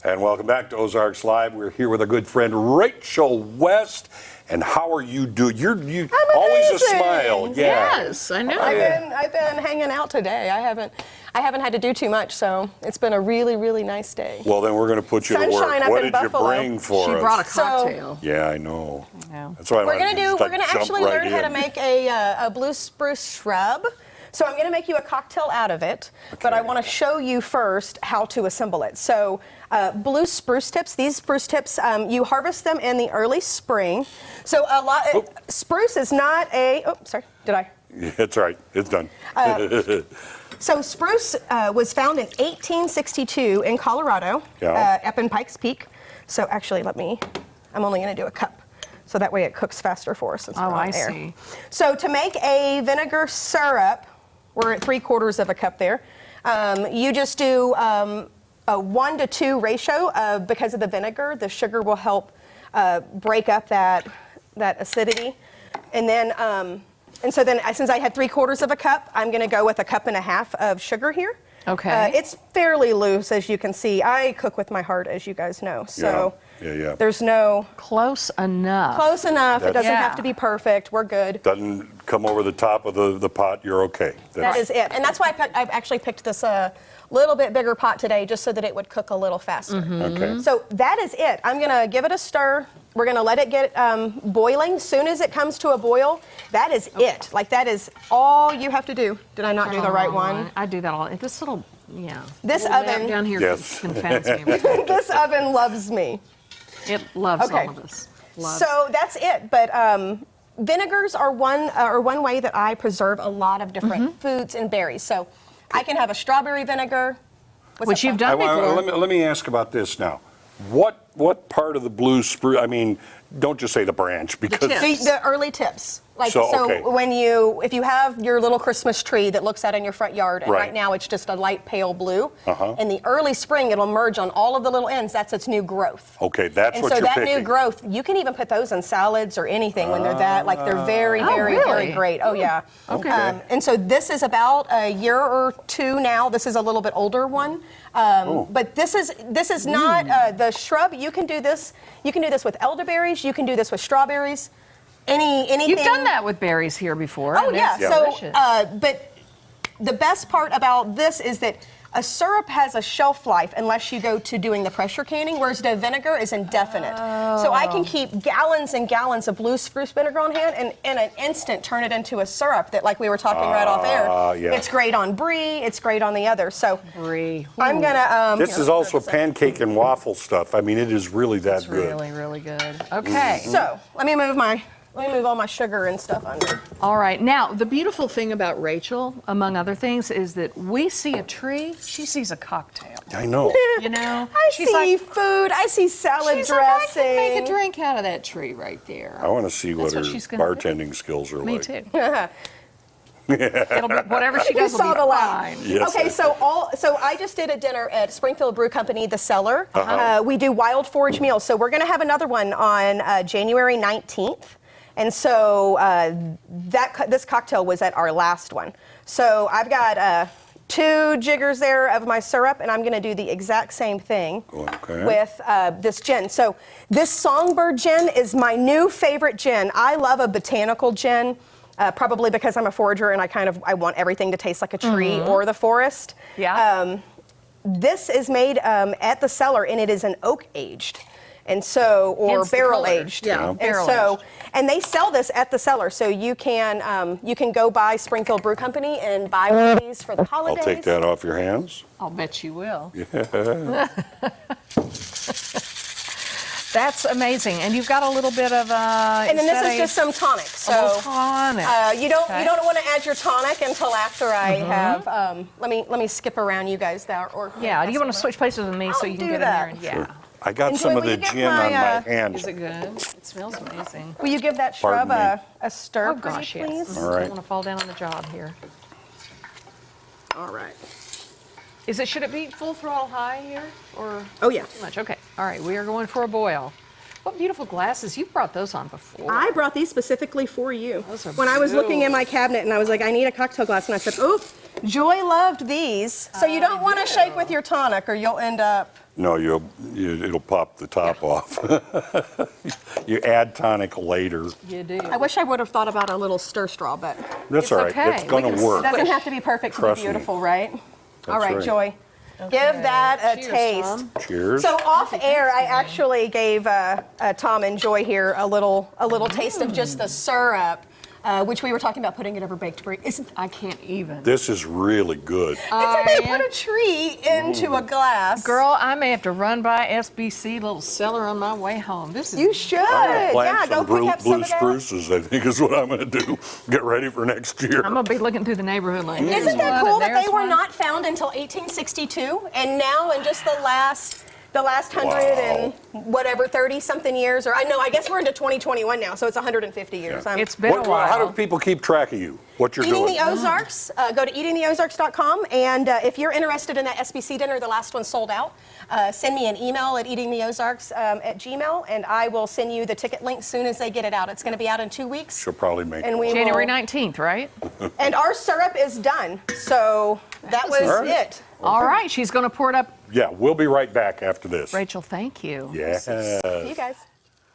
And welcome back to Ozarks Live. We're here with a good friend, Rachel West. And how are you doing? You always a smile. Yeah. Yes, I know. I've been hanging out today. I haven't had to do too much, so it's been a really, really nice day. Well, then we're going to put you to work. Sunshine up What in did you Buffalo. bring for us? She brought a cocktail. Yeah, I know. Yeah. That's why We're gonna actually learn how to make a blue spruce shrub. So I'm gonna make you a cocktail out of it, but I want to show you first how to assemble it. So blue spruce tips. These spruce tips, you harvest them in the early spring. So a lot. Spruce is not a. Oh, sorry. Did I? Yeah, it's all right. It's done. So spruce was found in 1862 in Colorado, up in Pikes Peak. So actually, I'm only going to do a cup, so that way it cooks faster for us. Oh, I see. So to make a vinegar syrup, we're at 3/4 of a cup there. You just do a 1 to 2 ratio because of the vinegar. The sugar will help break up that acidity, and then. And so then, since I had 3/4 of a cup, I'm going to go with 1.5 cups of sugar here. Okay. It's fairly loose, as you can see. I cook with my heart, as you guys know. So there's no... Close enough. Close enough. It doesn't have to be perfect. We're good. Doesn't come over the top of the pot, you're okay. That is it. And that's why I've actually picked this little bit bigger pot today, just so that it would cook a little faster. Okay. So that is it. I'm going to give it a stir. We're going to let it get boiling. Soon as it comes to a boil, that is it. Like, that is all you have to do. Did I not do the right one? I do that all. This little, This little oven down here confounds me. this oven loves me. It loves all of us. So that's it. But vinegars are one way that I preserve a lot of different foods and berries. So I can have a strawberry vinegar. Which you've done before. Let me ask about this now. What part of the blue spruce? I mean, don't just say the branch, because the early tips. Like okay. If you have your little Christmas tree that looks out in your front yard, and right now it's just a light pale blue. In the early spring, it'll merge on all of the little ends. That's its new growth. Okay, that's what you're picking. picking. So that new growth, you can even put those in salads or anything when they're they're very, very great. Oh yeah. Okay. And so this is about a year or two now. This is a little bit older one. But this is not the shrub. You can do this. You can do this with elderberries. You can do this with strawberries. Anything. You've done that with berries here before. Oh yeah. Delicious. But the best part about this is that a syrup has a shelf life unless you go to doing the pressure canning, whereas the vinegar is indefinite. So I can keep gallons and gallons of blue spruce vinegar on hand and in an instant turn it into a syrup that, like we were talking right off air. It's great on brie. It's great on the other. So brie. I'm gonna. This is also pancake and waffle stuff. I mean, it is really that good. Really, really good. Okay. So let me move all my sugar and stuff under. All right. Now, the beautiful thing about Rachel, among other things, is that we see a tree, she sees a cocktail. I know. You know? I see food. I see salad dressing. Like, I can make a drink out of that tree right there. I want to see what her bartending skills are like. Me too. It'll be, whatever she does will be fine. Yes, okay, so I just did a dinner at Springfield Brew Company, the Cellar. We do wild forage meals. So we're going to have another one on January 19th. And so this cocktail was at our last one. So I've got 2 jiggers there of my syrup, and I'm going to do the exact same thing with this gin. So this Songbird Gin is my new favorite gin. I love a botanical gin, probably because I'm a forager and I want everything to taste like a tree or the forest. Yeah. This is made at the Cellar, and it is an oak aged. And so, or barrel aged. Yeah, barrel aged. And they sell this at the Cellar, so you can go buy Springfield Brew Company and buy one of these for the holidays. I'll take that off your hands. I'll bet you will. Yeah. That's amazing. And you've got a little bit of and then this is just some tonic. So tonic. You don't want to add your tonic until after I have. Let me skip around you guys there. Do you want to switch places with me so you can get in there? And, Sure. I got some of the gin on my hands. Is it good? It smells amazing. Will you give that shrub a stir, oh gosh, please? Yes. All right. I don't want to fall down on the job here. All right. Should it be full throttle high here, or? Oh yeah. Too much. Okay. All right. We are going for a boil. What beautiful glasses. You've brought those on before. I brought these specifically for you. Those are when I was looking in my cabinet and I was like, I need a cocktail glass, and I said, oh, Joy loved these. So you don't want to shake with your tonic or you'll end up No, it'll pop the top off. You add tonic later. You do. I wish I would have thought about a little stir straw, but That's It's all right. okay. It's going We to can work. it doesn't have to be perfect to Trust be me. beautiful, right? All right, right. Joy. Give that a Cheers, taste. Tom. Cheers. So off air, I actually gave Tom and Joy here a little taste of just the syrup, which we were talking about putting it over baked brie. I can't even. This is really good. It's like they put a tree into a glass. Girl, I may have to run by SBC little cellar on my way home. This is You should. I'm going to plant Yeah, go some pick up some blue of that. spruces, I think is what I'm going to do. Get ready for next year. I'm gonna be looking through the neighborhood like. Isn't "There's that one, cool and that they there's were one." not found until 1862, and now in just the last 100 and whatever 30-something years, or I guess we're into 2021 now, so it's 150 years. Yeah. It's been a while. How do people keep track of you? What you're Eating doing? the Ozarks, go to eatingtheozarks.com, and if you're interested in that SBC dinner, the last one sold out, send me an email at eatingtheozarks at Gmail, and I will send you the ticket link as soon as they get it out. It's going to be out in 2 weeks. She'll probably make And it. we January will- 19th, right? And our syrup is done, so that was All right. it. All right, she's gonna pour it up. Yeah, we'll be right back after this. Rachel, thank you. Yeah. See you guys.